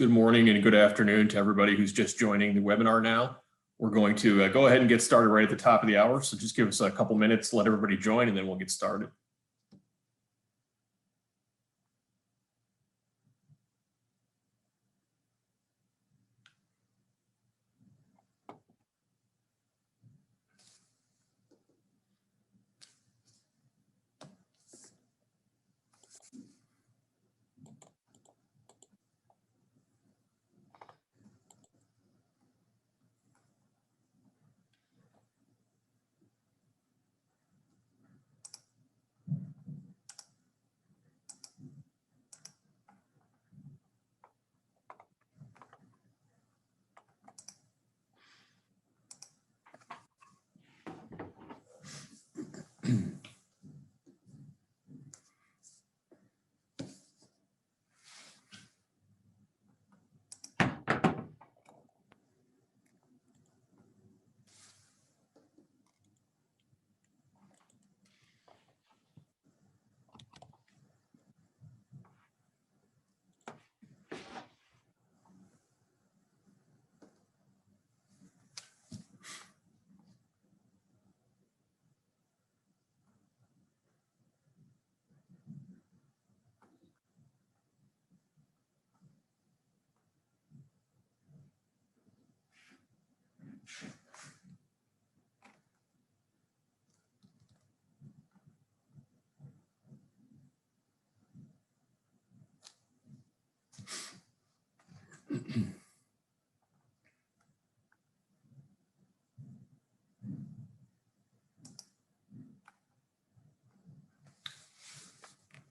Good morning and good afternoon to everybody who's just joining the webinar now. We're going to go ahead and get started right at the top of the hour. So just give us a couple minutes, let everybody join, and then we'll get started.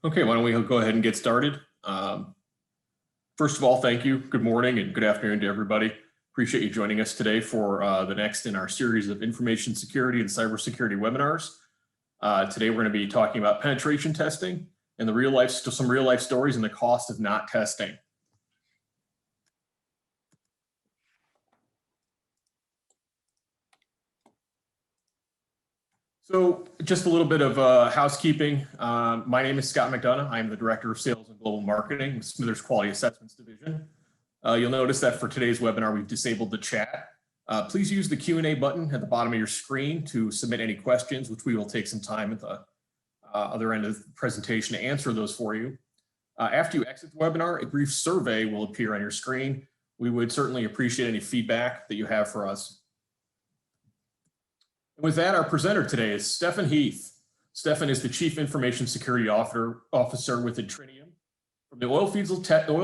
Okay, why don't we go ahead and get started. First of all, thank you. Good morning and good afternoon to everybody. Appreciate you joining us today for the next in our series of information security and cybersecurity webinars. Today, we're going to be talking about penetration testing and some real life stories and the cost of not testing. So just a little bit of housekeeping. My name is Scott McDonough. I'm the Director of Sales and Global Marketing with Smithers Quality Assessments Division. You'll notice that for today's webinar, we've disabled the chat. Please use the Q&A button at the bottom of your screen to submit any questions, which we will take some time at the other end of the presentation to answer those for you. After you exit the webinar, a brief survey will appear on your screen. We would certainly appreciate any feedback that you have for us. With that, our presenter today is Stephen Heath. Stephen is the Chief Information Security Officer with Trinium. From the oil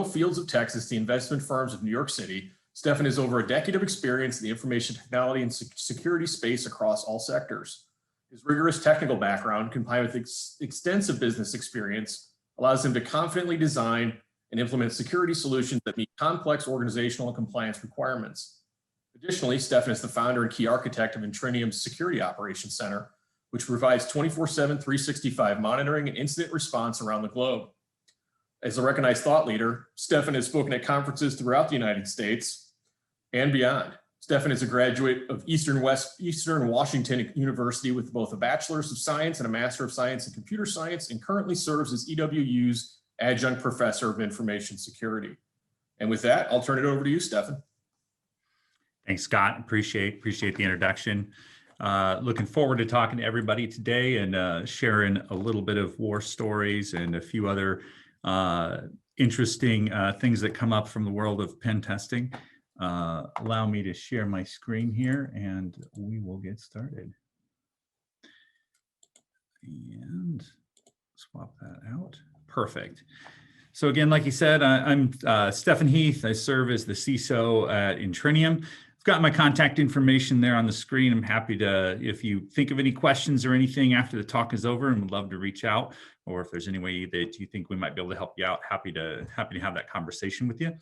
fields of Texas, the investment firms of New York City, Stephen has over a decade of experience in the information technology and security space across all sectors. His rigorous technical background, combined with extensive business experience, allows him to confidently design and implement security solutions that meet complex organizational and compliance requirements. Additionally, Stephen is the founder and key architect of Trinium's Security Operations Center, which provides 24/7, 365 monitoring and incident response around the globe. As a recognized thought leader, Stephen has spoken at conferences throughout the United States and beyond. Stephen is a graduate of Eastern Washington University with both a Bachelor's of Science and a Master of Science in Computer Science, and currently serves as EWU's Adjunct Professor of Information Security. And with that, I'll turn it over to you, Stephen. Thanks, Scott. Appreciate the introduction. Looking forward to talking to everybody today and sharing a little bit of war stories and a few other interesting things that come up from the world of pen testing. Allow me to share my screen here and we will get started. And swap that out. Perfect. So again, like you said, I'm Stephen Heath. I serve as the CISO at Trinium. Got my contact information there on the screen. I'm happy to, if you think of any questions or anything after the talk is over, and would love to reach out, or if there's any way that you think we might be able to help you out, happy to have that conversation with you.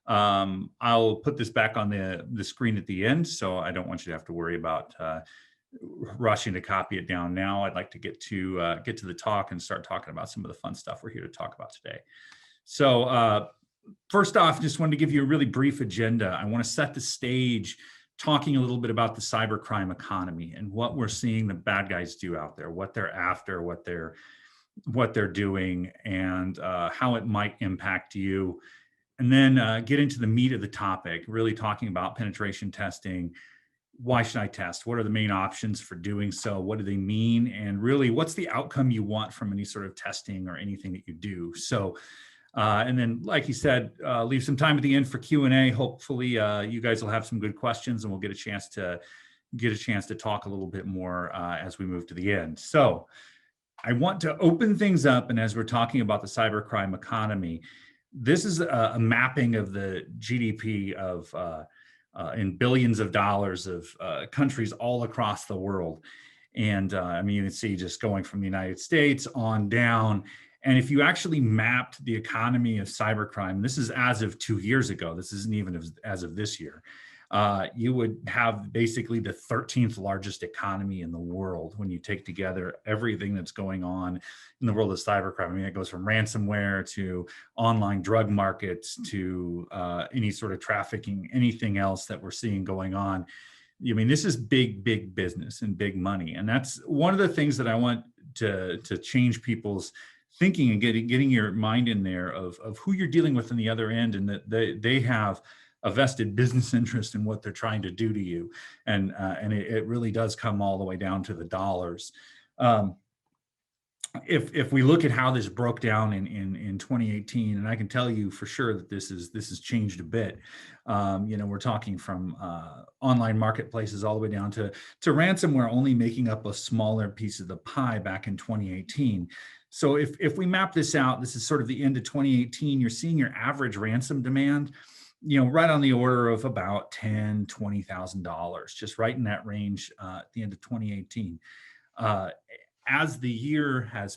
I'll put this back on the screen at the end, so I don't want you to have to worry about rushing to copy it down now. I'd like to get to the talk and start talking about some of the fun stuff we're here to talk about today. So first off, just wanted to give you a really brief agenda. I want to set the stage talking a little bit about the cybercrime economy and what we're seeing the bad guys do out there, what they're after, what they're doing, and how it might impact you. and then get into the meat of the topic, really talking about penetration testing. Why should I test? What are the main options for doing so? What do they mean? And really, what's the outcome you want from any sort of testing or anything that you do? So, and then, like you said, leave some time at the end for Q&A. Hopefully, you guys will have some good questions, and we'll get a chance to talk a little bit more as we move to the end. So, I want to open things up, and as we're talking about the cybercrime economy, this is a mapping of the GDP of in billions of dollars of countries all across the world. And I mean, you can see just going from the United States on down. And if you actually mapped the economy of cybercrime, this is as of 2 years ago, this isn't even as of this year, you would have basically the 13th largest economy in the world when you take together everything that's going on in the world of cybercrime. I mean, it goes from ransomware to online drug markets to any sort of trafficking, anything else that we're seeing going on. I mean, this is big, big business and big money. And that's one of the things that I want to change people's thinking and getting your mind in there of who you're dealing with on the other end, and that they have a vested business interest in what they're trying to do to you. And it really does come all the way down to the dollars. If we look at how this broke down in 2018, and I can tell you for sure that this has changed a bit. We're talking from online marketplaces all the way down to ransomware only making up a smaller piece of the pie back in 2018. So if we map this out, this is sort of the end of 2018, you're seeing your average ransom demand, right on the order of about $10,000, $20,000, just right in that range at the end of 2018. As the years have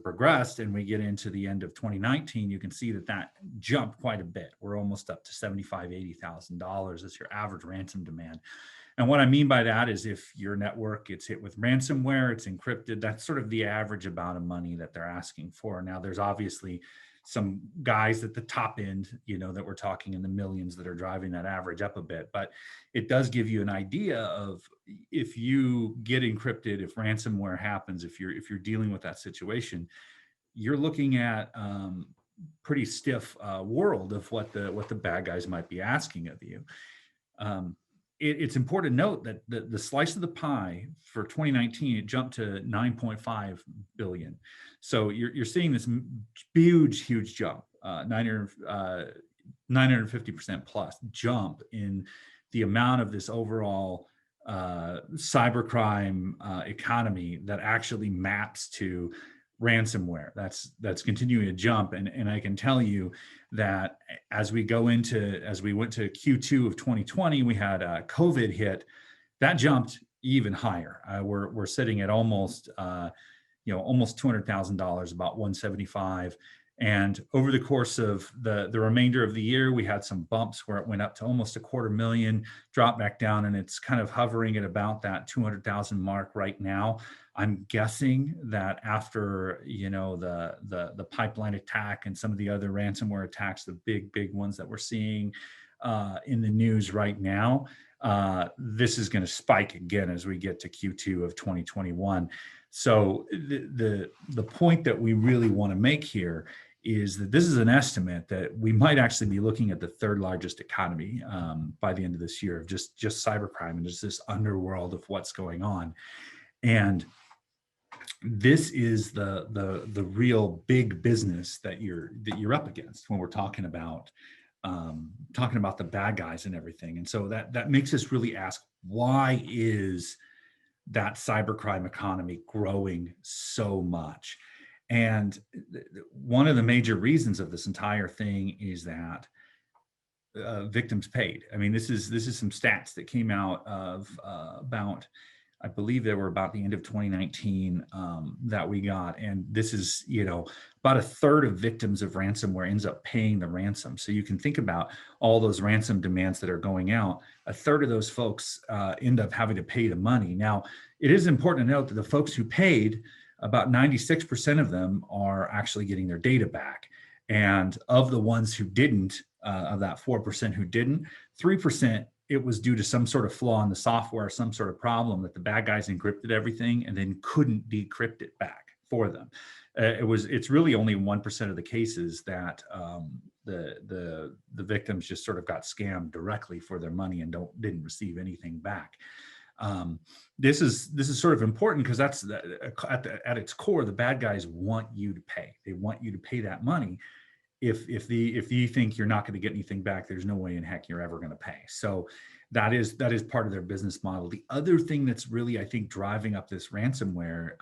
progressed and we get into the end of 2019, you can see that jumped quite a bit. We're almost up to $75,000, $80,000 as your average ransom demand. And what I mean by that is if your network gets hit with ransomware, it's encrypted, that's sort of the average amount of money that they're asking for. Now, there's obviously some guys at the top end, that we're talking in the millions that are driving that average up a bit. But it does give you an idea of if you get encrypted, if ransomware happens, if you're dealing with that situation, you're looking at pretty stiff world of what the bad guys might be asking of you. It's important to note that the slice of the pie for 2019, it jumped to 9.5 billion. So you're seeing this huge jump, 950% plus jump in the amount of this overall cybercrime economy that actually maps to ransomware. That's continuing to jump, and I can tell you that as we went to Q2 of 2020, we had COVID hit. That jumped even higher. We're sitting at almost $200,000, about 175. And over the course of the remainder of the year, we had some bumps where it went up to almost $250,000, dropped back down, and it's kind of hovering at about that 200,000 mark right now. I'm guessing that after the pipeline attack and some of the other ransomware attacks, the big ones that we're seeing in the news right now, this is going to spike again as we get to Q2 of 2021. So the point that we really want to make here is that this is an estimate that we might actually be looking at the third largest economy by the end of this year of just cybercrime and just this underworld of what's going on. And this is the real big business that you're up against when we're talking about the bad guys and everything. And so that makes us really ask, why is that cybercrime economy growing so much? And one of the major reasons of this entire thing is that victims paid. I mean, this is some stats that came out of about, I believe they were about the end of 2019 that we got. And this is, about a third of victims of ransomware ends up paying the ransom. So you can think about all those ransom demands that are going out. A third of those folks end up having to pay the money. Now, it is important to note that the folks who paid, about 96% of them are actually getting their data back. And of the ones who didn't, of that 4% who didn't, 3%, it was due to some sort of flaw in the software, some sort of problem that the bad guys encrypted everything and then couldn't decrypt it back for them. It's really only 1% of the cases that the victims just sort of got scammed directly for their money and didn't receive anything back. This is sort of important because that's at its core, the bad guys want you to pay. They want you to pay that money. If you think you're not going to get anything back, there's no way in heck you're ever going to pay. So that is part of their business model. The other thing that's really, I think, driving up this ransomware,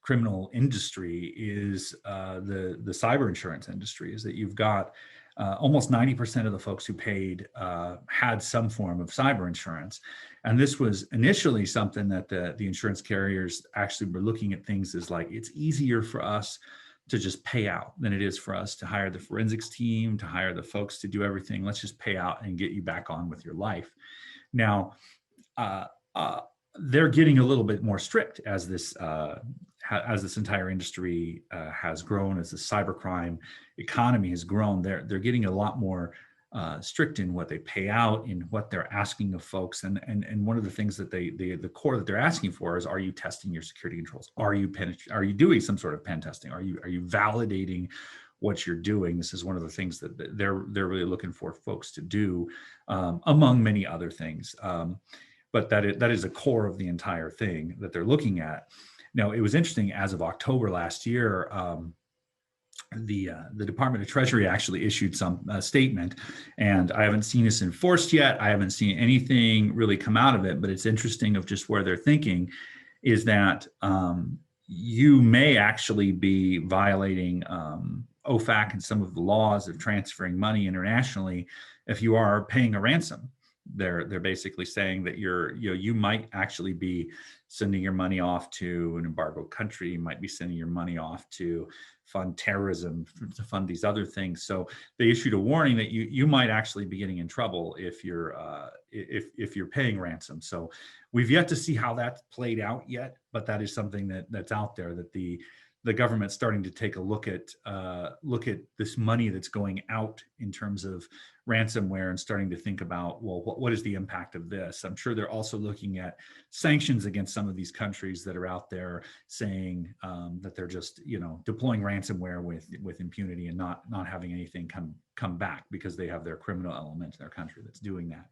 criminal industry is the cyber insurance industry. Is that you've got almost 90% of the folks who paid had some form of cyber insurance. And this was initially something that the insurance carriers actually were looking at things as like, it's easier for us to just pay out than it is for us to hire the forensics team, to hire the folks to do everything. Let's just pay out and get you back on with your life. Now, they're getting a little bit more strict as this entire industry has grown, as the cybercrime economy has grown. They're getting a lot more strict in what they pay out, in what they're asking of folks. And one of the things that the core that they're asking for is, are you testing your security controls? Are you doing some sort of pen testing? Are you validating what you're doing? This is one of the things that they're really looking for folks to do, among many other things. But that is a core of the entire thing that they're looking at. Now, it was interesting, as of October last year, the Department of Treasury actually issued some statement, and I haven't seen this enforced yet. I haven't seen anything really come out of it, but it's interesting of just where they're thinking is that you may actually be violating OFAC and some of the laws of transferring money internationally if you are paying a ransom. They're basically saying that you might actually be sending your money off to an embargoed country. You might be sending your money off to fund terrorism, to fund these other things. So they issued a warning that you might actually be getting in trouble if you're paying ransom. So we've yet to see how that's played out yet, but that is something that's out there, that the government's starting to take a look at this money that's going out in terms of ransomware, and starting to think about, well, what is the impact of this? I'm sure they're also looking at sanctions against some of these countries that are out there saying that they're just deploying ransomware with impunity and not having anything come back because they have their criminal element in their country that's doing that.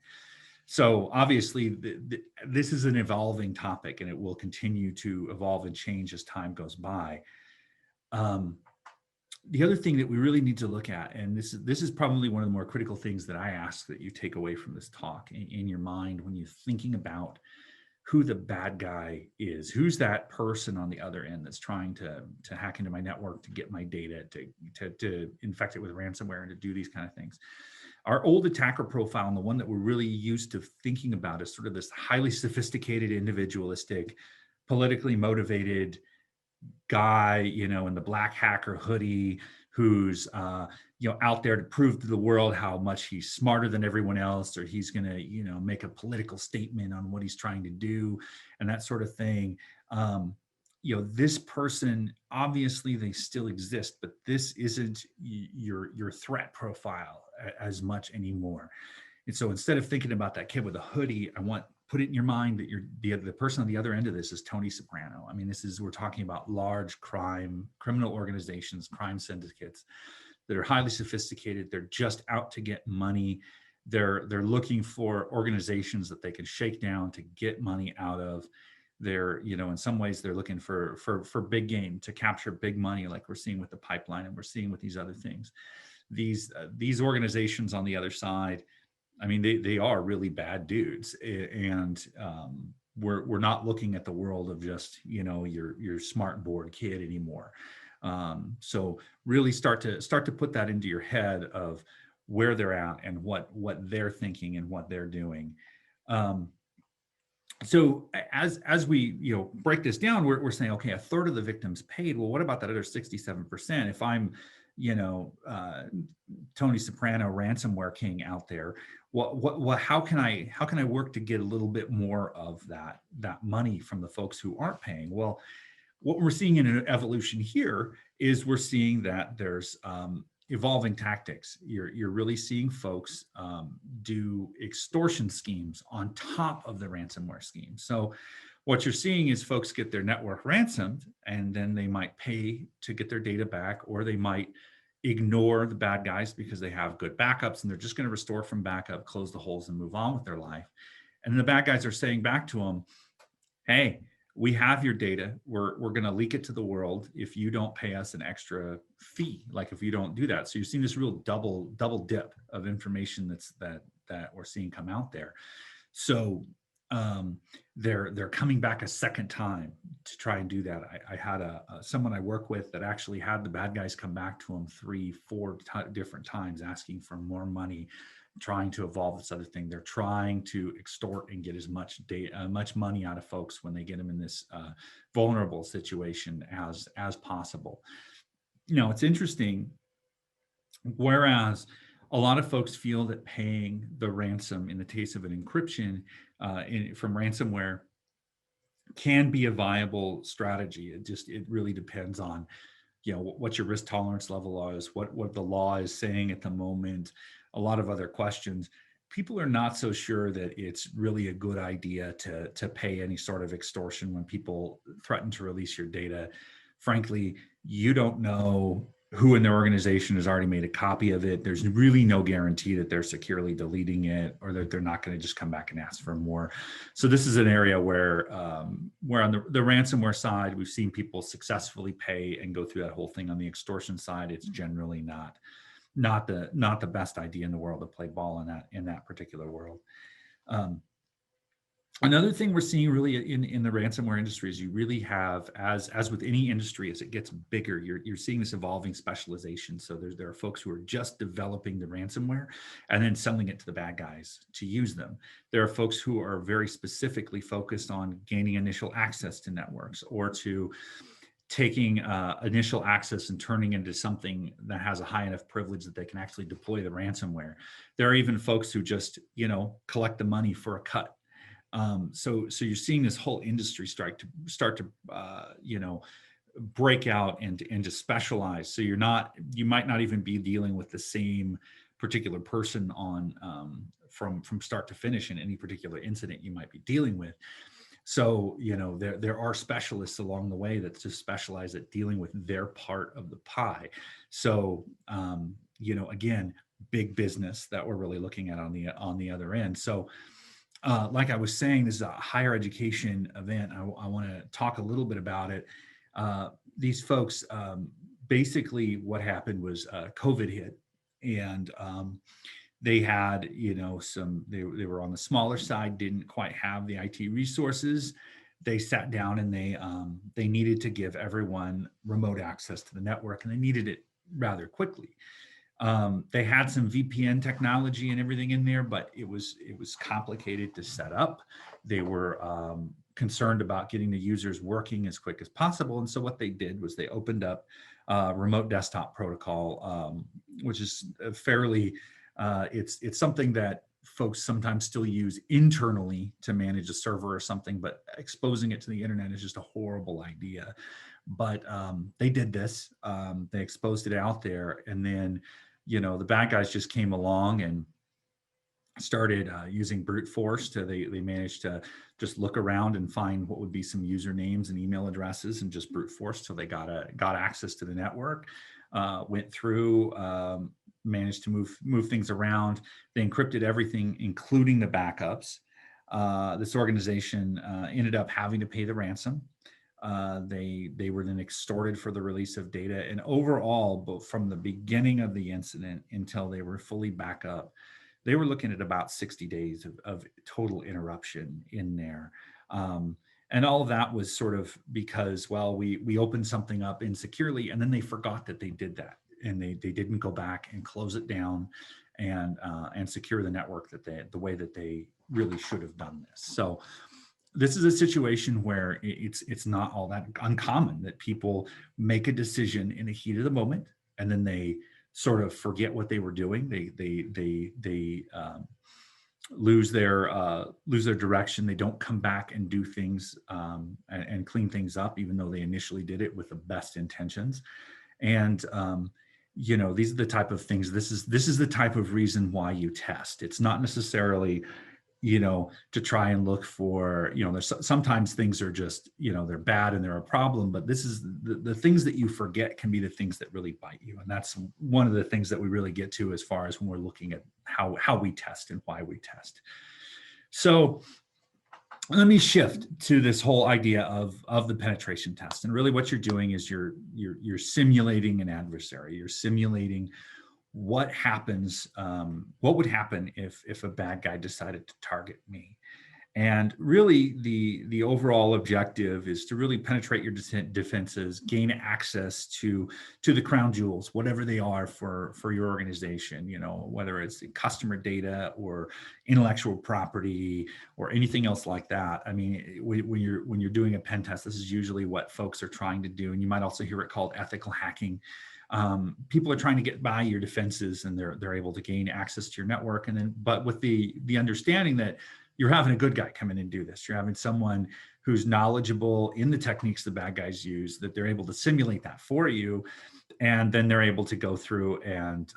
So obviously, this is an evolving topic, and it will continue to evolve and change as time goes by. The other thing that we really need to look at, and this is probably one of the more critical things that I ask that you take away from this talk in your mind when you're thinking about who the bad guy is, who's that person on the other end that's trying to hack into my network, to get my data, to infect it with ransomware, and to do these kind of things. Our old attacker profile, and the one that we're really used to thinking about, is sort of this highly sophisticated, individualistic, politically motivated guy, in the black hacker hoodie, who's out there to prove to the world how much he's smarter than everyone else, or he's going to make a political statement on what he's trying to do, and that sort of thing. This person, obviously they still exist, but this isn't your threat profile as much anymore. And so instead of thinking about that kid with a hoodie, put it in your mind that the person on the other end of this is Tony Soprano. I mean, we're talking about large criminal organizations, crime syndicates that are highly sophisticated. They're just out to get money. They're looking for organizations that they can shake down to get money out of. They're, in some ways, they're looking for big game, to capture big money, like we're seeing with the pipeline and we're seeing with these other things. These organizations on the other side, I mean, they are really bad dudes, and we're not looking at the world of just your smart board kid anymore. So really start to put that into your head of where they're at and what they're thinking and what they're doing. So as we break this down, we're saying, okay, a third of the victims paid. Well, what about that other 67%? If I'm Tony Soprano, ransomware king out there, how can I work to get a little bit more of that money from the folks who aren't paying? Well, what we're seeing in an evolution here is we're seeing that there's evolving tactics. You're really seeing folks do extortion schemes on top of the ransomware scheme. So what you're seeing is folks get their network ransomed, and then they might pay to get their data back, or they might ignore the bad guys because they have good backups and they're just going to restore from backup, close the holes, and move on with their life. And then the bad guys are saying back to them, hey, we have your data. We're going to leak it to the world if you don't pay us an extra fee. Like if you don't do that. So you're seeing this real double dip of information that we're seeing come out there. So they're coming back a second time to try and do that. I had someone I work with that actually had the bad guys come back to him 3-4 different times asking for more money, trying to evolve this other thing. They're trying to extort and get as much money out of folks when they get them in this vulnerable situation as possible. It's interesting. Whereas a lot of folks feel that paying the ransom in the case of an encryption from ransomware can be a viable strategy. It really depends on, what your risk tolerance level is, what the law is saying at the moment, a lot of other questions. People are not so sure that it's really a good idea to pay any sort of extortion when people threaten to release your data. Frankly, you don't know who in their organization has already made a copy of it. There's really no guarantee that they're securely deleting it or that they're not going to just come back and ask for more. So this is an area where on the ransomware side, we've seen people successfully pay and go through that whole thing. On the extortion side, it's generally not the best idea in the world to play ball in that particular world. Another thing we're seeing really in the ransomware industry is you really have, as with any industry, as it gets bigger, you're seeing this evolving specialization. So there are folks who are just developing the ransomware and then selling it to the bad guys to use them. There are folks who are very specifically focused on gaining initial access to networks or to taking initial access and turning into something that has a high enough privilege that they can actually deploy the ransomware. There are even folks who just, collect the money for a cut. So you're seeing this whole industry start to break out and to specialize. So you might not even be dealing with the same particular person on from start to finish in any particular incident you might be dealing with. So, there are specialists along the way that just specialize at dealing with their part of the pie. So, again, big business that we're really looking at on the other end. So, like I was saying, this is a higher education event. I want to talk a little bit about it. These folks, basically what happened was COVID hit, and they had, they were on the smaller side, didn't quite have the IT resources. They sat down and they needed to give everyone remote access to the network, and they needed it rather quickly. They had some VPN technology and everything in there, but it was complicated to set up. They were concerned about getting the users working as quick as possible. And so what they did was they opened up remote desktop protocol, which is fairly, it's something that folks sometimes still use internally to manage a server or something, but exposing it to the internet is just a horrible idea. But they did this, they exposed it out there, and then, the bad guys just came along and started using brute force they managed to just look around and find what would be some usernames and email addresses and just brute force till they got access to the network, went through, managed to move things around. They encrypted everything, including the backups. This organization ended up having to pay the ransom. They were then extorted for the release of data, and overall, both from the beginning of the incident until they were fully back up, they were looking at about 60 days of total interruption in there. And all of that was sort of because, we opened something up insecurely, and then they forgot that they did that, and they didn't go back and close it down and secure the network the way that they really should have done this. So this is a situation where it's not all that uncommon that people make a decision in the heat of the moment, and then they sort of forget what they were doing. They lose their direction. They don't come back and do things and clean things up, even though they initially did it with the best intentions. And these are the type of things. This is the type of reason why you test. It's not necessarily to try and look for, there's sometimes things are just, they're bad and they're a problem, but this is the things that you forget can be the things that really bite you. And that's one of the things that we really get to as far as when we're looking at how we test and why we test. So let me shift to this whole idea of the penetration test. And really what you're doing is you're simulating an adversary. You're simulating what happens, what would happen if a bad guy decided to target me. And really the overall objective is to really penetrate your defenses, gain access to the crown jewels, whatever they are for your organization, whether it's customer data or intellectual property or anything else like that. I mean, when you're doing a pen test, this is usually what folks are trying to do. And you might also hear it called ethical hacking. People are trying to get by your defenses, and they're able to gain access to your network. And then, but with the understanding that you're having a good guy come in and do this, you're having someone who's knowledgeable in the techniques the bad guys use, that they're able to simulate that for you, and then they're able to go through and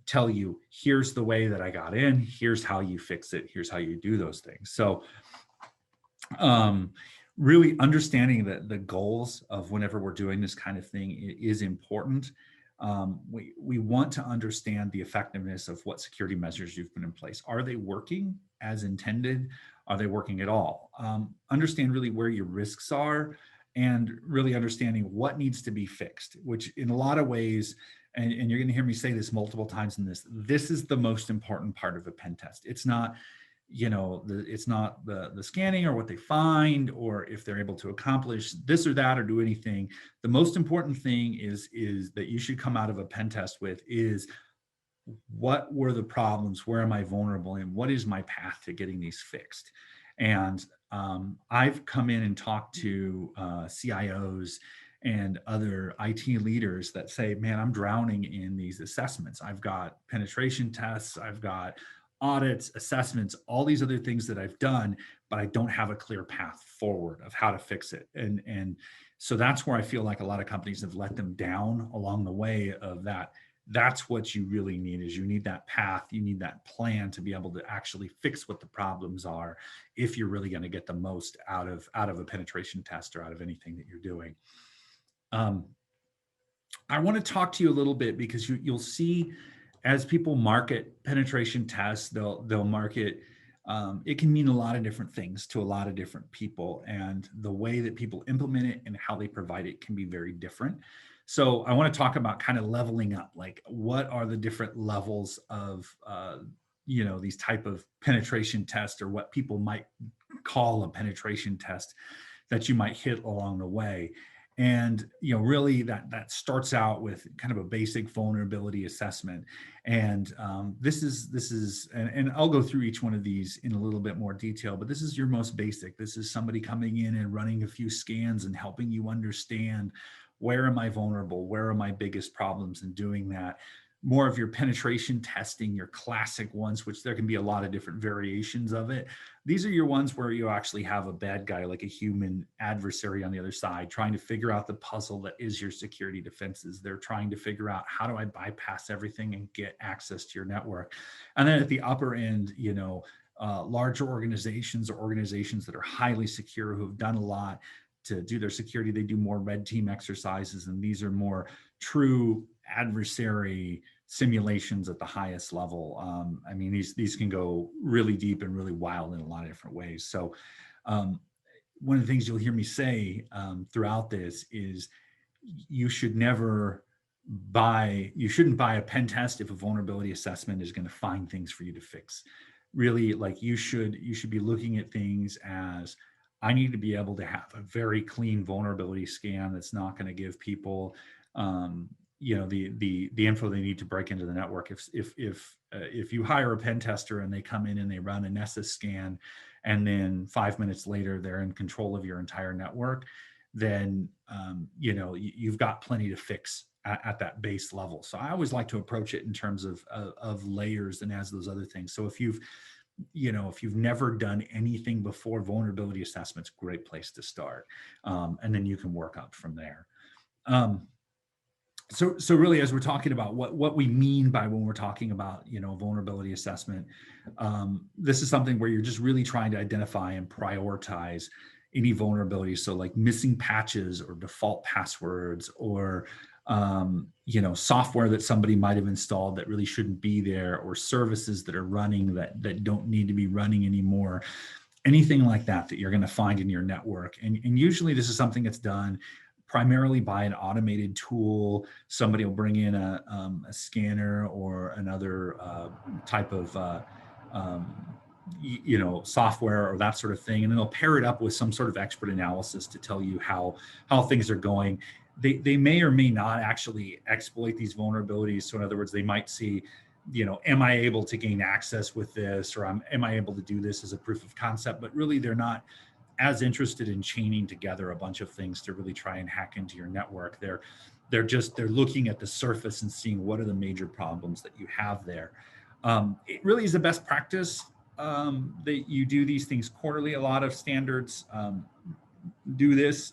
tell you, here's the way that I got in, here's how you fix it, here's how you do those things. So really understanding the goals of whenever we're doing this kind of thing is important. We want to understand the effectiveness of what security measures you've put in place. Are they working as intended? Are they working at all? Understand really where your risks are, and really understanding what needs to be fixed, which in a lot of ways, and you're going to hear me say this multiple times in this is the most important part of a pen test. It's not it's not the scanning or what they find, or if they're able to accomplish this or that or do anything. The most important thing is that you should come out of a pen test with is, what were the problems? Where am I vulnerable? And what is my path to getting these fixed? And I've come in and talked to CIOs and other IT leaders that say, man, I'm drowning in these assessments. I've got penetration tests, I've got audits, assessments, all these other things that I've done, but I don't have a clear path forward of how to fix it. And so that's where I feel like a lot of companies have let them down along the way of that. That's what you really need, is you need that path, you need that plan to be able to actually fix what the problems are, if you're really going to get the most out of a penetration test or out of anything that you're doing. I want to talk to you a little bit, because you'll see as people market penetration tests, they'll market, it can mean a lot of different things to a lot of different people, and the way that people implement it and how they provide it can be very different. So I want to talk about kind of leveling up, like what are the different levels of these type of penetration tests, or what people might call a penetration test that you might hit along the way. And really that starts out with kind of a basic vulnerability assessment. And this is and I'll go through each one of these in a little bit more detail, but this is your most basic. This is somebody coming in and running a few scans and helping you understand, where am I vulnerable? Where are my biggest problems? And doing that. More of your penetration testing, your classic ones, which there can be a lot of different variations of it. These are your ones where you actually have a bad guy, like a human adversary on the other side, trying to figure out the puzzle that is your security defenses. They're trying to figure out, how do I bypass everything and get access to your network? And then at the upper end, larger organizations, or organizations that are highly secure, who have done a lot to do their security. They do more red team exercises, and these are more true adversary simulations at the highest level. I mean, these can go really deep and really wild in a lot of different ways. So one of the things you'll hear me say throughout this is, you shouldn't buy a pen test if a vulnerability assessment is going to find things for you to fix. Really, like you should be looking at things as, I need to be able to have a very clean vulnerability scan that's not going to give people the info they need to break into the network. If you hire a pen tester and they come in and they run a Nessus scan, and then 5 minutes later they're in control of your entire network, then you've got plenty to fix at that base level. So I always like to approach it in terms of layers and as those other things. So if you've never done anything before, vulnerability assessment's a great place to start. And then you can work up from there. So really, as we're talking about what we mean by when we're talking about, vulnerability assessment, this is something where you're just really trying to identify and prioritize any vulnerabilities. So like missing patches or default passwords or software that somebody might have installed that really shouldn't be there, or services that are running that don't need to be running anymore. Anything like that you're going to find in your network. And usually this is something that's done primarily by an automated tool. Somebody will bring in a scanner or another type of software or that sort of thing, and then they'll pair it up with some sort of expert analysis to tell you how things are going. They may or may not actually exploit these vulnerabilities. So in other words, they might see, am I able to gain access with this, or am I able to do this as a proof of concept? But really, they're not as interested in chaining together a bunch of things to really try and hack into your network. They're looking at the surface and seeing what are the major problems that you have there. It really is the best practice that you do these things quarterly. A lot of standards do this.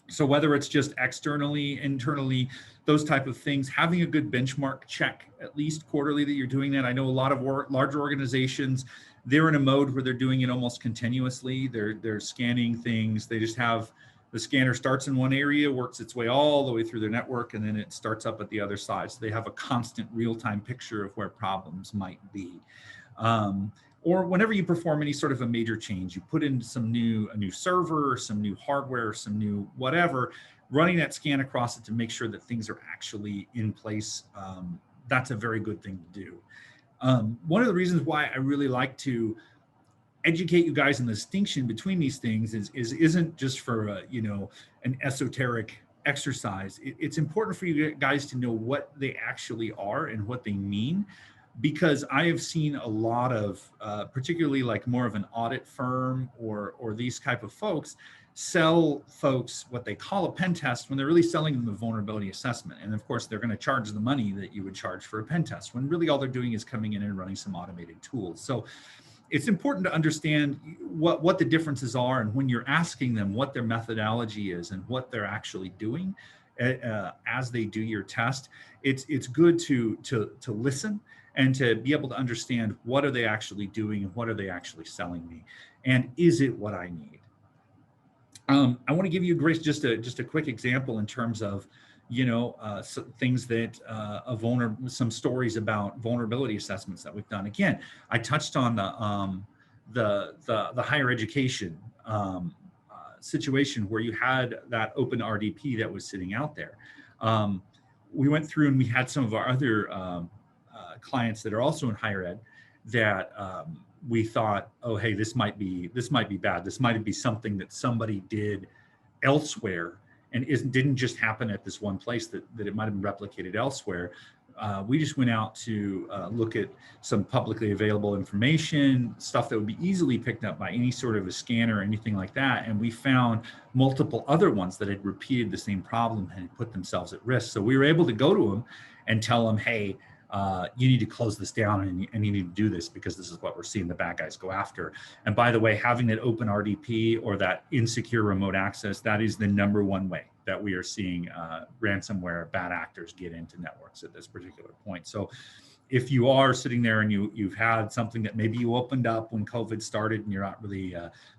So whether it's just externally, internally, those type of things, having a good benchmark check at least quarterly that you're doing that. I know a lot of larger organizations, they're in a mode where they're doing it almost continuously. They're scanning things. They just have the scanner starts in one area, works its way all the way through their network, and then it starts up at the other side. So they have a constant real-time picture of where problems might be. Or whenever you perform any sort of a major change, you put in a new server, or some new hardware, or some new whatever, running that scan across it to make sure that things are actually in place. That's a very good thing to do. One of the reasons why I really like to educate you guys on the distinction between these things isn't just for an esoteric exercise. It's important for you guys to know what they actually are and what they mean, because I have seen a lot of, particularly like more of an audit firm or these type of folks, sell folks what they call a pen test when they're really selling them a vulnerability assessment. And of course, they're going to charge the money that you would charge for a pen test, when really all they're doing is coming in and running some automated tools. So it's important to understand what the differences are, and when you're asking them what their methodology is and what they're actually doing as they do your test, it's good to listen and to be able to understand what are they actually doing and what are they actually selling me, and is it what I need. I want to give you, Grace, just a quick example in terms of things that some stories about vulnerability assessments that we've done. Again, I touched on the higher education situation where you had that open RDP that was sitting out there. We went through and we had some of our other clients that are also in higher ed that we thought, oh, hey, this might be bad. This might be something that somebody did elsewhere and didn't just happen at this one place, that it might have been replicated elsewhere. We just went out to look at some publicly available information, stuff that would be easily picked up by any sort of a scanner or anything like that. And we found multiple other ones that had repeated the same problem and put themselves at risk. So we were able to go to them and tell them, hey, you need to close this down and you need to do this, because this is what we're seeing the bad guys go after. And by the way, having that open RDP or that insecure remote access, that is the number one way that we are seeing ransomware bad actors get into networks at this particular point. So if you are sitting there and you've had something that maybe you opened up when COVID started and you're not really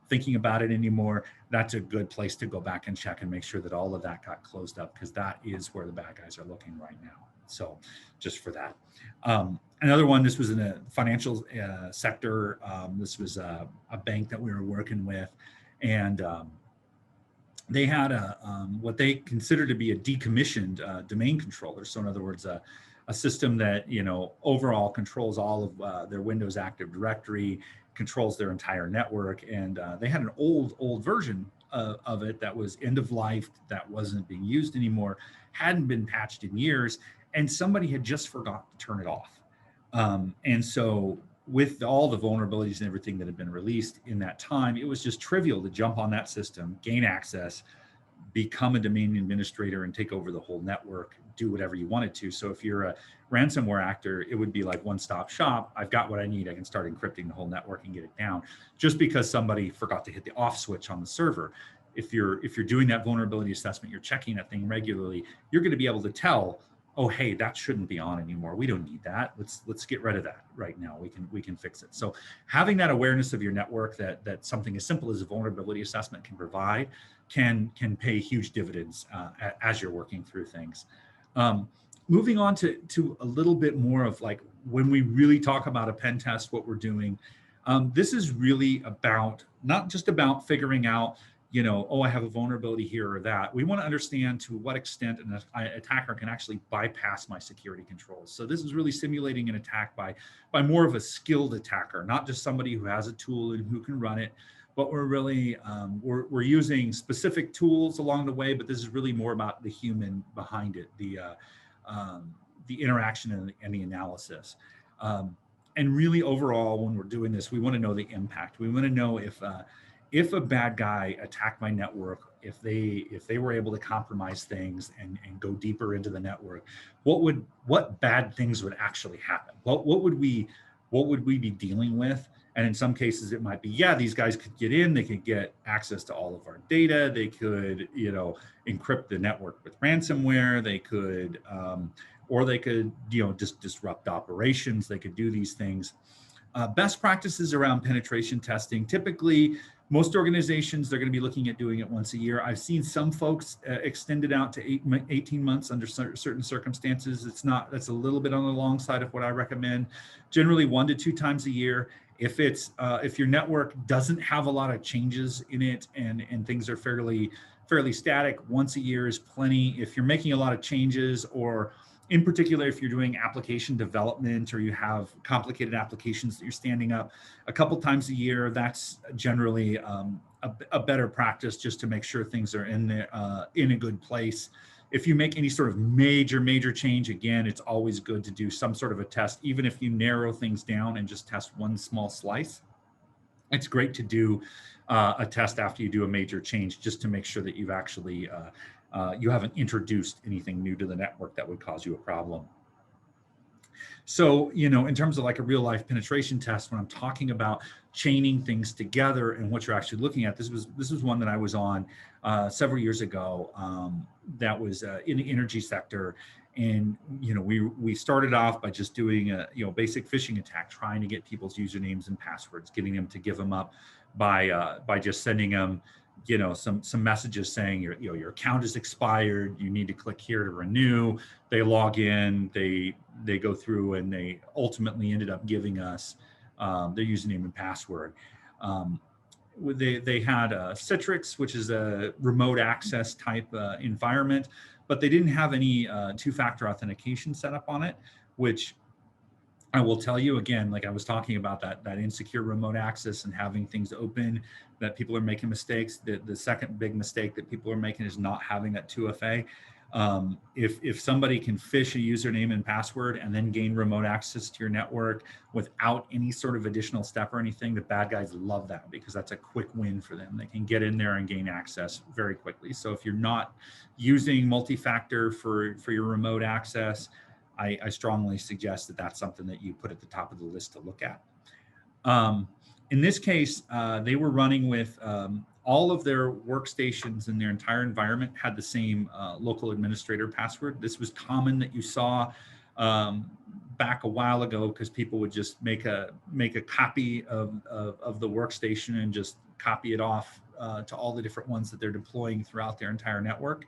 thinking about it anymore, that's a good place to go back and check and make sure that all of that got closed up, because that is where the bad guys are looking right now. So just for that. Another one, this was in the financial sector. This was a bank that we were working with, and they had what they considered to be a decommissioned domain controller. So in other words, a system that overall controls all of their Windows Active Directory, controls their entire network, and they had an old version of it that was end of life, that wasn't being used anymore, hadn't been patched in years, and somebody had just forgot to turn it off. And so with all the vulnerabilities and everything that had been released in that time, it was just trivial to jump on that system, gain access, become a domain administrator and take over the whole network, do whatever you wanted to. So if you're a ransomware actor, it would be like one-stop shop. I've got what I need. I can start encrypting the whole network and get it down. Just because somebody forgot to hit the off switch on the server, if you're doing that vulnerability assessment, you're checking that thing regularly, you're going to be able to tell, oh, hey, that shouldn't be on anymore. We don't need that. Let's get rid of that right now. We can fix it. So having that awareness of your network that something as simple as a vulnerability assessment can provide can pay huge dividends as you're working through things. Moving on to a little bit more of like when we really talk about a pen test, what we're doing. This is really about not just about figuring out, oh, I have a vulnerability here or that. We want to understand to what extent an attacker can actually bypass my security controls. So this is really simulating an attack by more of a skilled attacker, not just somebody who has a tool and who can run it, but we're really, we're using specific tools along the way, but this is really more about the human behind it, the interaction and the analysis. And really overall, when we're doing this, we want to know the impact. We want to know if a bad guy attacked my network, if they were able to compromise things and go deeper into the network, what bad things would actually happen? What would we be dealing with? And in some cases, it might be, yeah, these guys could get in, they could get access to all of our data, they could, encrypt the network with ransomware, they could, or they could, just disrupt operations. They could do these things. Best practices around penetration testing. Typically, most organizations, they're going to be looking at doing it once a year. I've seen some folks extend it out to 18 months under certain circumstances. That's a little bit on the long side of what I recommend. Generally 1 to 2 times a year. If your network doesn't have a lot of changes in it and things are fairly static, once a year is plenty. If you're making a lot of changes, or in particular, if you're doing application development or you have complicated applications that you're standing up a couple times a year, that's generally a better practice, just to make sure things are in there in a good place. If you make any sort of major change, again, it's always good to do some sort of a test, even if you narrow things down and just test one small slice. It's great to do a test after you do a major change, just to make sure that you've actually you haven't introduced anything new to the network that would cause you a problem. So, in terms of like a real life penetration test, when I'm talking about chaining things together and what you're actually looking at, this was one that I was on several years ago. That was in the energy sector. And, we started off by just doing a, basic phishing attack, trying to get people's usernames and passwords, getting them to give them up by just sending them, some messages saying your account is expired. You need to click here to renew. They log in, they go through, and they ultimately ended up giving us their username and password. They had Citrix, which is a remote access type environment, but they didn't have any two-factor authentication set up on it, which I will tell you again, like I was talking about that insecure remote access and having things open, that people are making mistakes. The second big mistake that people are making is not having that 2FA. If somebody can phish a username and password and then gain remote access to your network without any sort of additional step or anything, the bad guys love that, because that's a quick win for them. They can get in there and gain access very quickly. So if you're not using multi-factor for your remote access, I strongly suggest that that's something that you put at the top of the list to look at. In this case, they were running with all of their workstations and their entire environment had the same local administrator password. This was common that you saw back a while ago, because people would just make a copy of the workstation and just copy it off to all the different ones that they're deploying throughout their entire network.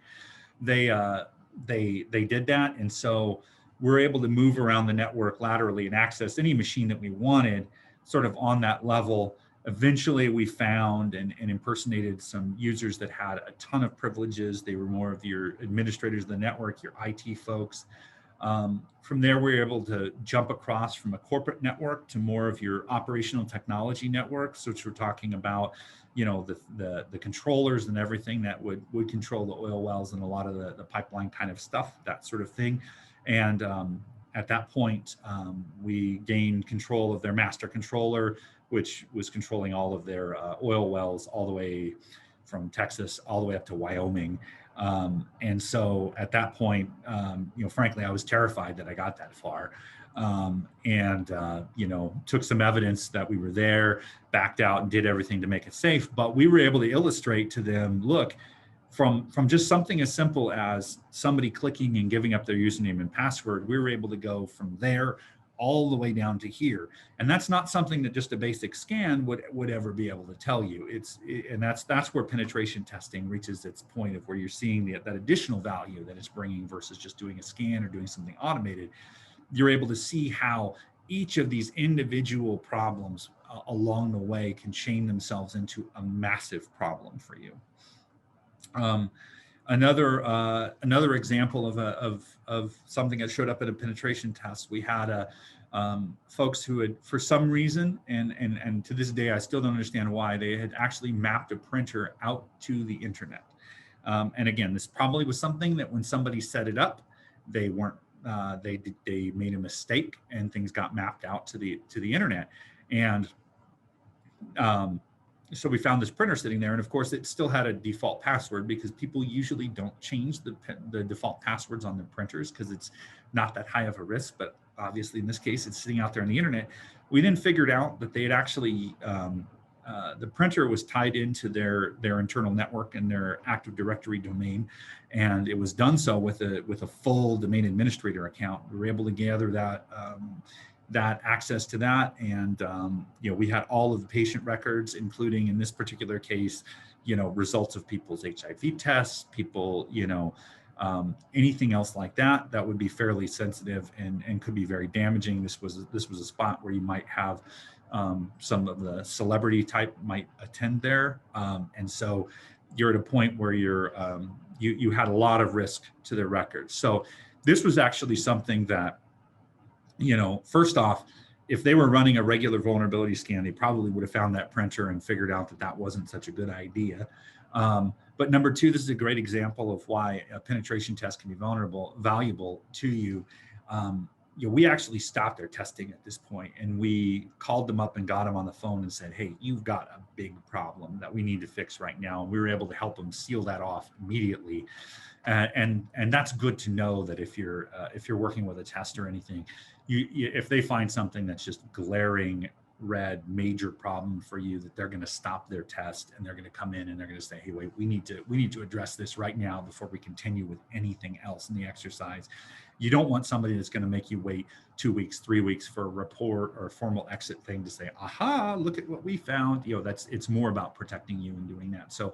They did that, and so we're able to move around the network laterally and access any machine that we wanted, sort of on that level. Eventually, we found and impersonated some users that had a ton of privileges. They were more of your administrators of the network, your IT folks. From there, we were able to jump across from a corporate network to more of your operational technology networks, which we're talking about, the controllers and everything that would control the oil wells and a lot of the pipeline kind of stuff, that sort of thing. And at that point, we gained control of their master controller, which was controlling all of their oil wells all the way from Texas all the way up to Wyoming. And so at that point, frankly, I was terrified that I got that far. You know, took some evidence that we were there, backed out and did everything to make it safe. But we were able to illustrate to them, look, from just something as simple as somebody clicking and giving up their username and password, we were able to go from there all the way down to here. And that's not something that just a basic scan would ever be able to tell you. And that's where penetration testing reaches its point of where you're seeing that additional value that it's bringing versus just doing a scan or doing something automated. You're able to see how each of these individual problems along the way can chain themselves into a massive problem for you. Another example of something that showed up at a penetration test, we had folks who had, for some reason, and to this day I still don't understand why, they had actually mapped a printer out to the internet. And again, this probably was something that when somebody set it up, they weren't they made a mistake and things got mapped out to the internet. And so we found this printer sitting there, and of course it still had a default password because people usually don't change the default passwords on their printers because it's not that high of a risk. But obviously in this case, it's sitting out there on the internet. We then figured out that they had actually, the printer was tied into their internal network and their Active Directory domain, and it was done so with a full domain administrator account. We were able to gather that access to that, and you know, we had all of the patient records, including in this particular case, you know, results of people's HIV tests, people, you know, anything else like that would be fairly sensitive and could be very damaging. This was a spot where you might have some of the celebrity type might attend there, and so you're at a point where you had a lot of risk to their records. So this was actually something that, you know, first off, if they were running a regular vulnerability scan, they probably would have found that printer and figured out that wasn't such a good idea. But number two, this is a great example of why a penetration test can be valuable to you. You know, we actually stopped their testing at this point, and we called them up and got them on the phone and said, hey, you've got a big problem that we need to fix right now. And we were able to help them seal that off immediately. And that's good to know that if you're working with a test or anything, if they find something that's just glaring red major problem for you, that they're going to stop their test and they're going to come in and they're going to say, hey, wait, we need to address this right now before we continue with anything else in the exercise. You don't want somebody that's going to make you wait 2 weeks, 3 weeks for a report or a formal exit thing to say, aha, look at what we found. You know, it's more about protecting you and doing that. So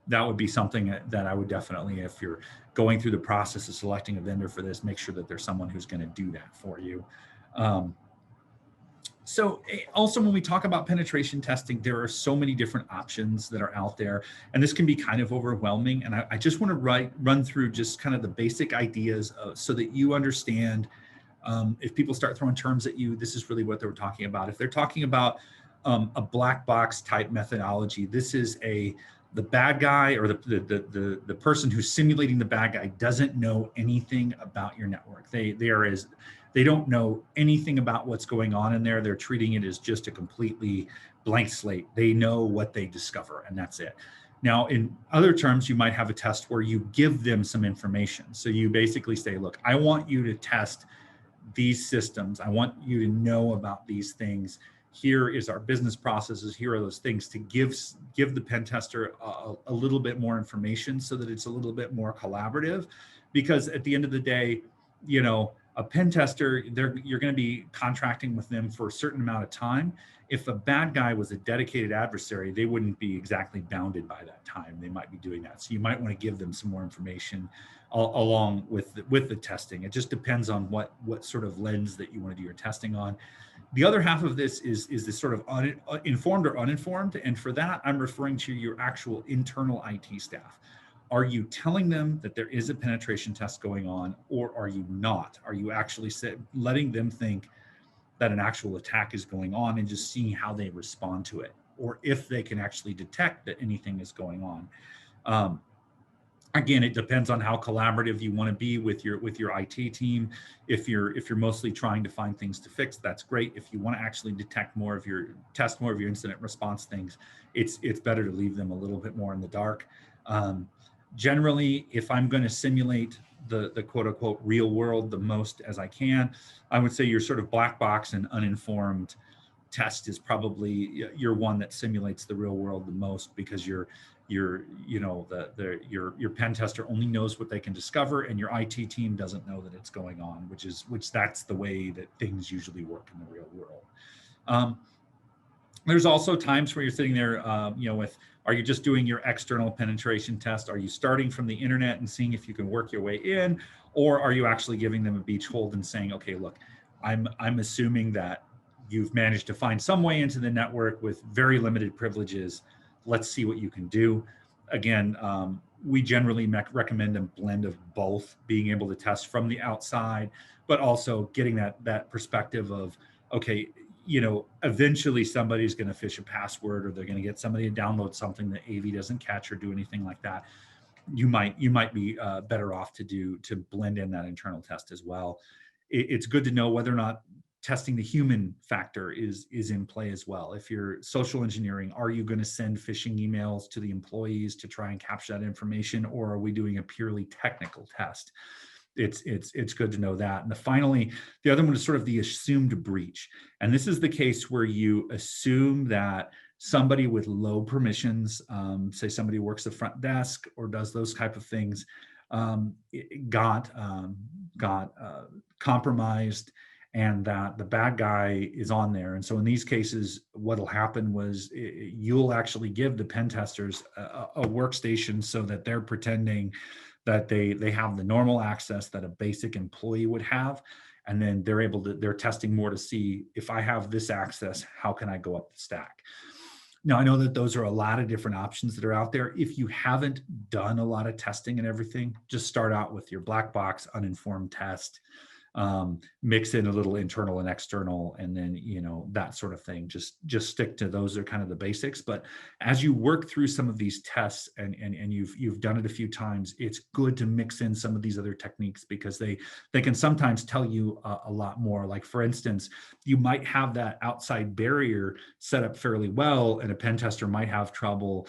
that would be something that I would definitely, if you're going through the process of selecting a vendor for this, make sure that there's someone who's going to do that for you. So also when we talk about penetration testing, there are so many different options that are out there, and this can be kind of overwhelming. And I just want to run through just kind of the basic ideas so that you understand, if people start throwing terms at you, this is really what they're talking about. If they're talking about a black box type methodology, this is the bad guy or the person who's simulating the bad guy doesn't know anything about your network. They don't know anything about what's going on in there. They're treating it as just a completely blank slate. They know what they discover, and that's it. Now, in other terms, you might have a test where you give them some information. So you basically say, look, I want you to test these systems. I want you to know about these things. Here is our business processes. Here are those things to give the pen tester a little bit more information so that it's a little bit more collaborative. Because at the end of the day, you know, a pen tester, you're going to be contracting with them for a certain amount of time. If a bad guy was a dedicated adversary, they wouldn't be exactly bounded by that time. They might be doing that. So you might want to give them some more information along with the testing. It just depends on what sort of lens that you want to do your testing on. The other half of this is this sort of informed or uninformed. And for that, I'm referring to your actual internal IT staff. Are you telling them that there is a penetration test going on, or are you not? Are you actually letting them think that an actual attack is going on and just seeing how they respond to it, or if they can actually detect that anything is going on? Again, it depends on how collaborative you want to be with your IT team. If you're mostly trying to find things to fix, that's great. If you want to actually test more of your incident response things, it's better to leave them a little bit more in the dark. Generally, if I'm going to simulate the quote unquote real world the most as I can, I would say your sort of black box and uninformed test is probably your one that simulates the real world the most, because your pen tester only knows what they can discover, and your IT team doesn't know that it's going on, which that's the way that things usually work in the real world. There's also times where you're sitting there, with, are you just doing your external penetration test? Are you starting from the internet and seeing if you can work your way in, or are you actually giving them a beach hold and saying, okay, look, I'm assuming that you've managed to find some way into the network with very limited privileges. Let's see what you can do. Again, we generally recommend a blend of both, being able to test from the outside, but also getting that perspective of, okay, eventually somebody's going to phish a password, or they're going to get somebody to download something that AV doesn't catch or do anything like that. You might be better off to blend in that internal test as well. It's good to know whether or not testing the human factor is in play as well. If you're social engineering, are you going to send phishing emails to the employees to try and capture that information, or are we doing a purely technical test? It's good to know that. And finally, the other one is sort of the assumed breach. And this is the case where you assume that somebody with low permissions, say somebody works the front desk or does those type of things, got compromised, and that the bad guy is on there. And so in these cases, what'll happen was you'll actually give the pen testers a workstation so that they're pretending that they have the normal access that a basic employee would have. And then they're testing more to see, if I have this access, how can I go up the stack? Now, I know that those are a lot of different options that are out there. If you haven't done a lot of testing and everything, just start out with your black box uninformed test, mix in a little internal and external, and then that sort of thing. Just stick to those are kind of the basics. But as you work through some of these tests and you've done it a few times, it's good to mix in some of these other techniques, because they can sometimes tell you a lot more. Like, for instance, you might have that outside barrier set up fairly well, and a pen tester might have trouble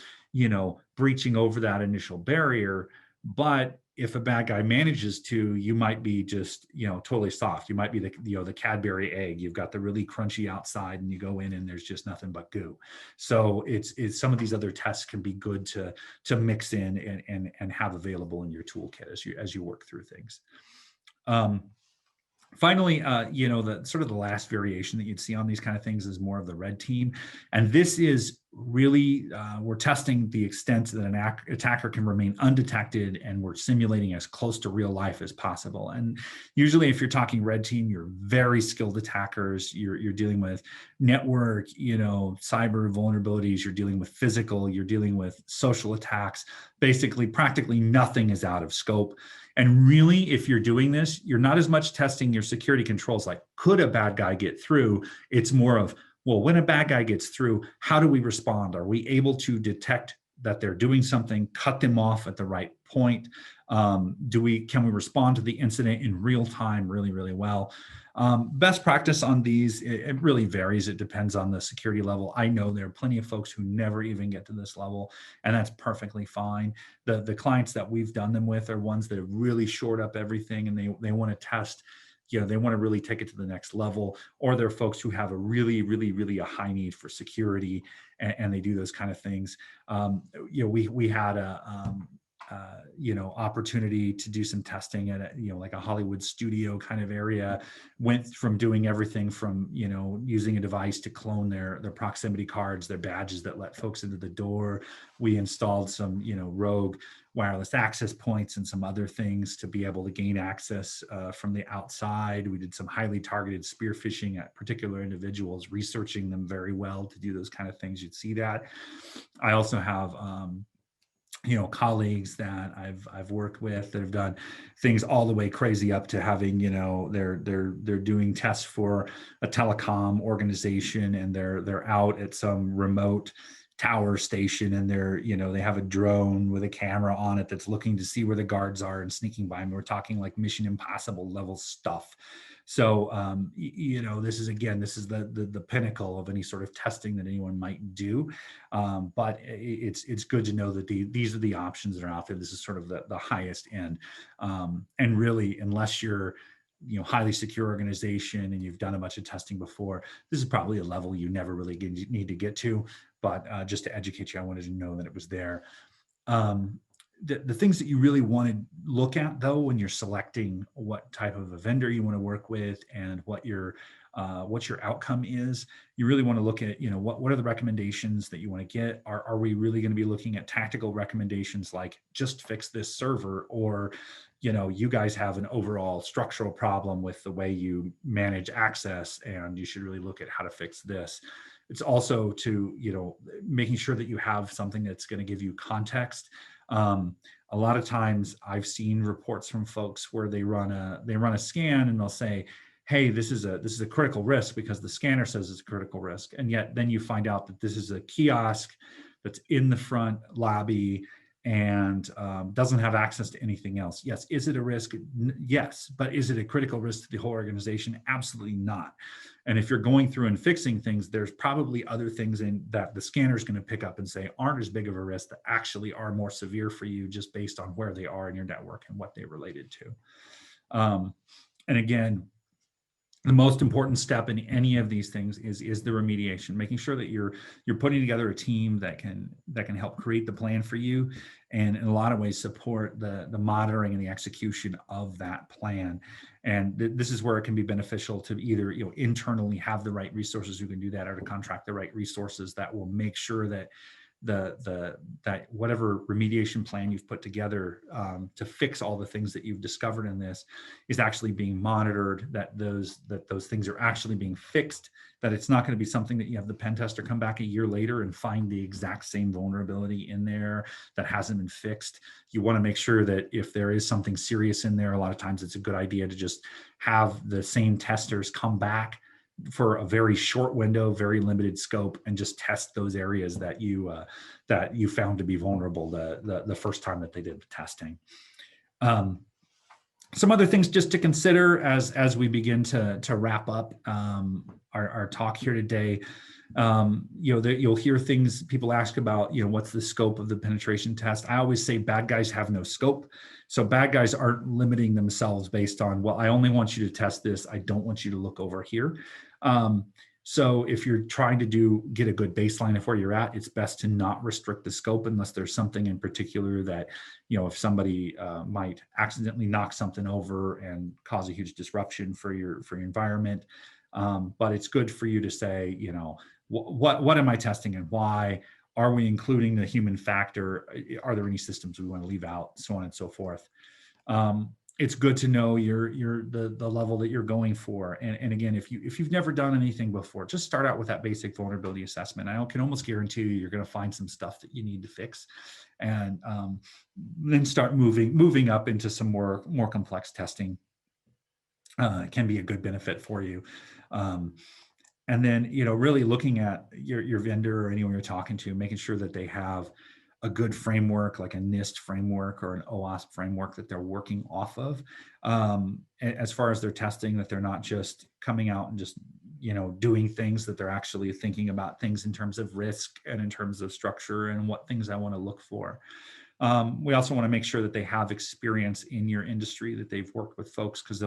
breaching over that initial barrier. But if a bad guy manages to, you might be just, totally soft. You might be the Cadbury egg. You've got the really crunchy outside, and you go in and there's just nothing but goo. So it's some of these other tests can be good to mix in and have available in your toolkit as you work through things. Finally, the sort of the last variation that you'd see on these kind of things is more of the red team. And this is really, we're testing the extent that an attacker can remain undetected, and we're simulating as close to real life as possible. And usually if you're talking red team, you're very skilled attackers. You're dealing with network, cyber vulnerabilities, you're dealing with physical, you're dealing with social attacks. Basically, practically nothing is out of scope. And really, if you're doing this, you're not as much testing your security controls, like, could a bad guy get through? It's more of, well, when a bad guy gets through, how do we respond? Are we able to detect that they're doing something, cut them off at the right point? Can we respond to the incident in real time really, really well? Best practice on these, it really varies. It depends on the security level. I know there are plenty of folks who never even get to this level, and that's perfectly fine. The clients that we've done them with are ones that have really shored up everything, and they want to test, they want to really take it to the next level. Or they're folks who have a really, really, really a high need for security, and they do those kind of things. We had a opportunity to do some testing at like a Hollywood studio kind of area. Went from doing everything from using a device to clone their proximity cards, their badges that let folks into the door. We installed some rogue wireless access points and some other things to be able to gain access from the outside. We did some highly targeted spear phishing at particular individuals, researching them very well to do those kind of things. You'd see that. I also have colleagues that I've worked with that have done things all the way crazy up to having, they're doing tests for a telecom organization, and they're out at some remote tower station and they're, they have a drone with a camera on it that's looking to see where the guards are and sneaking by. I mean, we're talking like Mission Impossible level stuff. So, this is the pinnacle of any sort of testing that anyone might do. But it's good to know that these are the options that are out there. This is sort of the highest end. And really, unless you're, highly secure organization and you've done a bunch of testing before, this is probably a level you never really need to get to. But just to educate you, I wanted to know that it was there. The things that you really want to look at, though, when you're selecting what type of a vendor you want to work with and what your outcome is, you really want to look at, what are the recommendations that you want to get? Are we really going to be looking at tactical recommendations like just fix this server, or you guys have an overall structural problem with the way you manage access and you should really look at how to fix this. It's also to, making sure that you have something that's going to give you context. A lot of times I've seen reports from folks where they run a scan and they'll say, hey, this is a critical risk because the scanner says it's a critical risk. And yet then you find out that this is a kiosk that's in the front lobby and doesn't have access to anything else. Yes. Is it a risk? Yes. But is it a critical risk to the whole organization? Absolutely not. And if you're going through and fixing things, there's probably other things in that the scanner is going to pick up and say aren't as big of a risk, that actually are more severe for you just based on where they are in your network and what they're related to. And again, the most important step in any of these things is the remediation, making sure that you're putting together a team that can help create the plan for you, and in a lot of ways support the monitoring and the execution of that plan. And this is where it can be beneficial to either internally have the right resources who can do that, or to contract the right resources that will make sure that that whatever remediation plan you've put together to fix all the things that you've discovered in this is actually being monitored, that those things are actually being fixed, that it's not going to be something that you have the pen tester come back a year later and find the exact same vulnerability in there that hasn't been fixed. You want to make sure that if there is something serious in there, a lot of times it's a good idea to just have the same testers come back for a very short window, very limited scope, and just test those areas that you found to be vulnerable the first time that they did the testing. Some other things just to consider as we begin to wrap up our talk here today. You'll hear things people ask about, what's the scope of the penetration test? I always say bad guys have no scope. So bad guys aren't limiting themselves based on, well, I only want you to test this, I don't want you to look over here. So if you're trying to get a good baseline of where you're at, it's best to not restrict the scope unless there's something in particular that, if somebody might accidentally knock something over and cause a huge disruption for your environment. But it's good for you to say, what am I testing and why? Are we including the human factor? Are there any systems we want to leave out? So on and so forth. It's good to know the level that you're going for. And again, if you've never done anything before, just start out with that basic vulnerability assessment. I can almost guarantee you're going to find some stuff that you need to fix, and then start moving up into some more complex testing. Can be a good benefit for you. And then, really looking at your vendor or anyone you're talking to, making sure that they have a good framework, like a NIST framework or an OWASP framework that they're working off of. As far as their testing, that they're not just coming out and just, doing things, that they're actually thinking about things in terms of risk and in terms of structure and what things I want to look for. We also want to make sure that they have experience in your industry, that they've worked with folks, because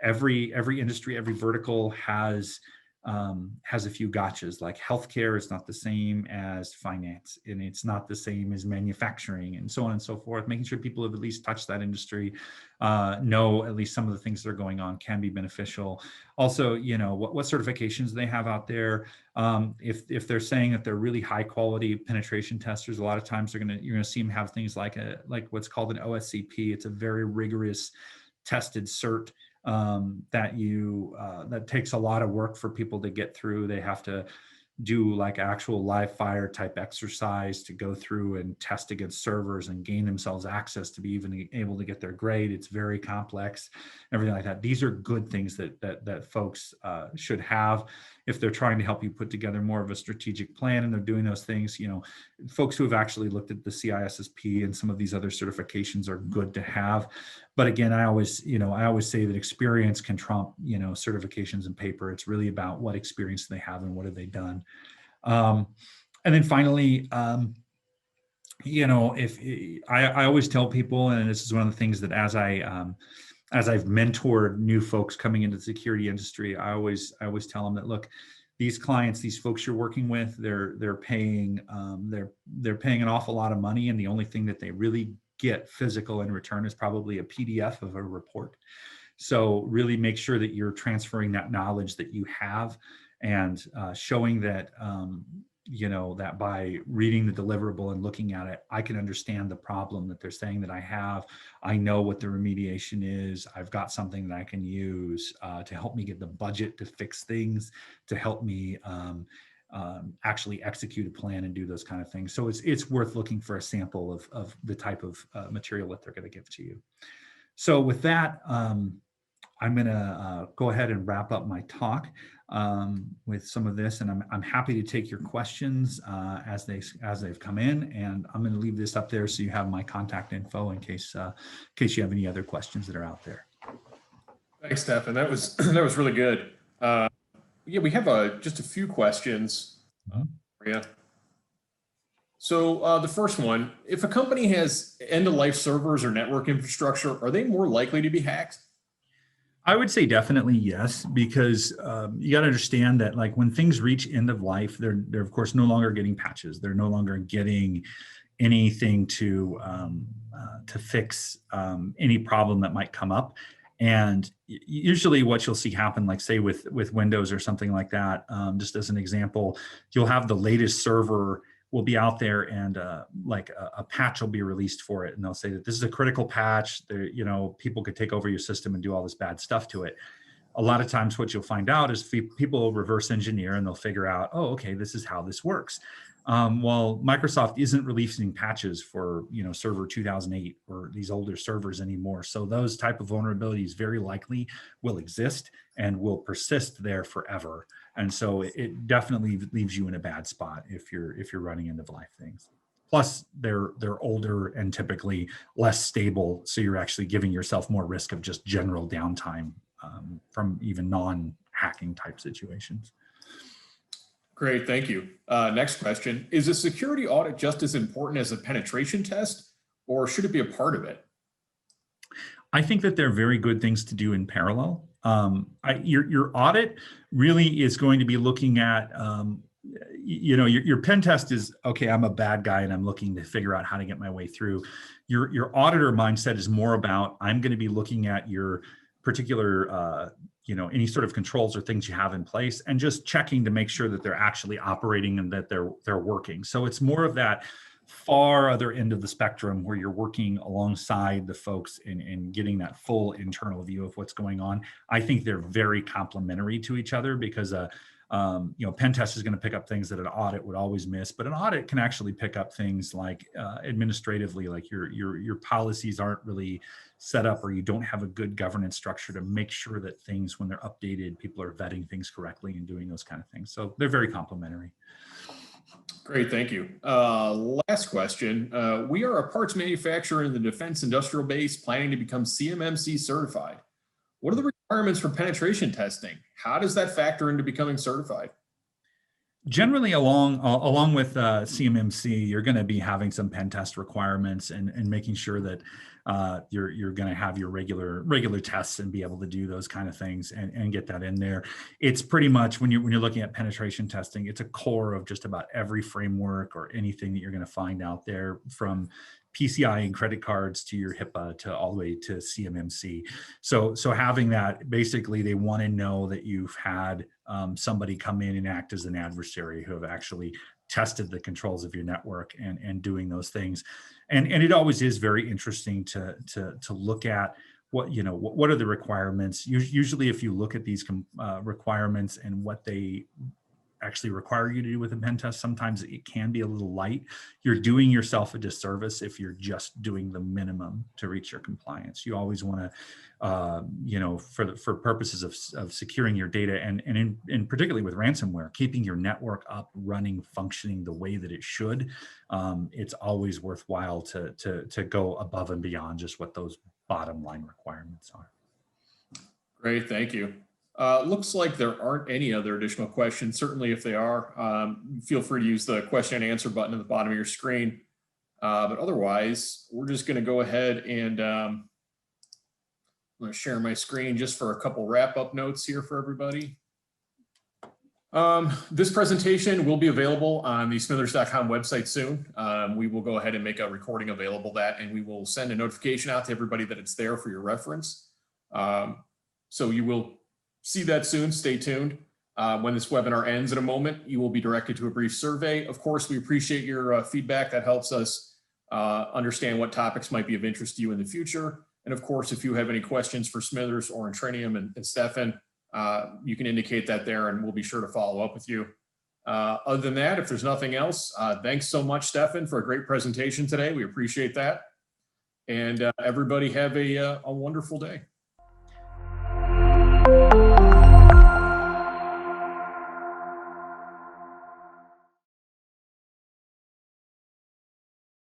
every industry, every vertical has a few gotchas. Like healthcare is not the same as finance, and it's not the same as manufacturing, and so on and so forth. Making sure people have at least touched that industry, know at least some of the things that are going on can be beneficial. Also, what certifications they have out there. If they're saying that they're really high quality penetration testers, a lot of times you're gonna see them have things like what's called an OSCP. It's a very rigorous tested cert that takes a lot of work for people to get through. They have to do like actual live fire type exercise to go through and test against servers and gain themselves access to be even able to get their grade. It's very complex, everything like that. These are good things that folks should have. if they're trying to help you put together more of a strategic plan and they're doing those things, folks who have actually looked at the CISSP and some of these other certifications are good to have. But again, I always say that experience can trump, certifications and paper. It's really about what experience they have and what have they done. And then finally, if I always tell people, and this is one of the things that as I've mentored new folks coming into the security industry, I always tell them that, look, these clients, these folks you're working with, they're paying an awful lot of money, and the only thing that they really get physical in return is probably a PDF of a report. So really make sure that you're transferring that knowledge that you have and showing that that by reading the deliverable and looking at it, I can understand the problem that they're saying that I have. I know what the remediation is. I've got something that I can use to help me get the budget to fix things, to help me actually execute a plan and do those kind of things. So it's worth looking for a sample of the type of material that they're going to give to you. So with that, I'm going to go ahead and wrap up my talk with some of this, and I'm happy to take your questions as they've come in, and I'm going to leave this up there so you have my contact info in case you have any other questions that are out there. Thanks, Stefan. That was really good. Yeah, we have just a few questions for you. So the first one: if a company has end-of-life servers or network infrastructure, are they more likely to be hacked? I would say definitely yes, because you got to understand that, like, when things reach end of life, they're of course no longer getting patches. They're no longer getting anything to fix any problem that might come up. And usually what you'll see happen, like say with Windows or something like that, just as an example, you'll have the latest server will be out there, and like a patch will be released for it, and they'll say that this is a critical patch. There, people could take over your system and do all this bad stuff to it. A lot of times what you'll find out is people reverse engineer, and they'll figure out, oh, okay, this is how this works. Well, Microsoft isn't releasing patches for server 2008 or these older servers anymore. So those type of vulnerabilities very likely will exist and will persist there forever. And so it definitely leaves you in a bad spot if you're running end of life things. Plus, they're older and typically less stable, so you're actually giving yourself more risk of just general downtime from even non-hacking type situations. Great, thank you. Next question: is a security audit just as important as a penetration test, or should it be a part of it? I think that they're very good things to do in parallel. Your audit really is going to be looking at, your pen test is, okay, I'm a bad guy and I'm looking to figure out how to get my way through. Your auditor mindset is more about, I'm going to be looking at your particular, any sort of controls or things you have in place, and just checking to make sure that they're actually operating and that they're working. So it's more of that far other end of the spectrum where you're working alongside the folks and getting that full internal view of what's going on. I think they're very complementary to each other, because pen test is going to pick up things that an audit would always miss, but an audit can actually pick up things like administratively, like your policies aren't really set up, or you don't have a good governance structure to make sure that things, when they're updated, people are vetting things correctly and doing those kind of things. So they're very complementary. Great, thank you. Last question. We are a parts manufacturer in the defense industrial base planning to become CMMC certified. What are the requirements for penetration testing? How does that factor into becoming certified? Generally, along with CMMC, you're going to be having some pen test requirements and making sure that you're going to have your regular tests and be able to do those kind of things and get that in there. It's pretty much, when you're looking at penetration testing, it's a core of just about every framework or anything that you're going to find out there, from PCI and credit cards to your HIPAA to all the way to CMMC. So having that, basically they want to know that you've had somebody come in and act as an adversary who have actually tested the controls of your network and doing those things. And it always is very interesting to look at what are the requirements. Usually if you look at these requirements and what they actually require you to do with a pen test. Sometimes it can be a little light. You're doing yourself a disservice if you're just doing the minimum to reach your compliance. You always want to, you know, for purposes of securing your data and particularly with ransomware, keeping your network up, running, functioning the way that it should. It's always worthwhile to go above and beyond just what those bottom line requirements are. Great, thank you. Looks like there aren't any other additional questions. Certainly if they are, feel free to use the question and answer button at the bottom of your screen. But otherwise, we're just going to go ahead and I'm going to share my screen just for a couple wrap-up notes here for everybody. This presentation will be available on the smithers.com website soon. We will go ahead and make a recording available that, and we will send a notification out to everybody that it's there for your reference. So you will see that soon. Stay tuned. When this webinar ends in a moment, you will be directed to a brief survey. Of course, we appreciate your feedback. That helps us understand what topics might be of interest to you in the future. And of course, if you have any questions for Smithers or Intrinium and Stefan, you can indicate that there and we'll be sure to follow up with you. Other than that, if there's nothing else, thanks so much, Stefan, for a great presentation today. We appreciate that. And everybody have a wonderful day.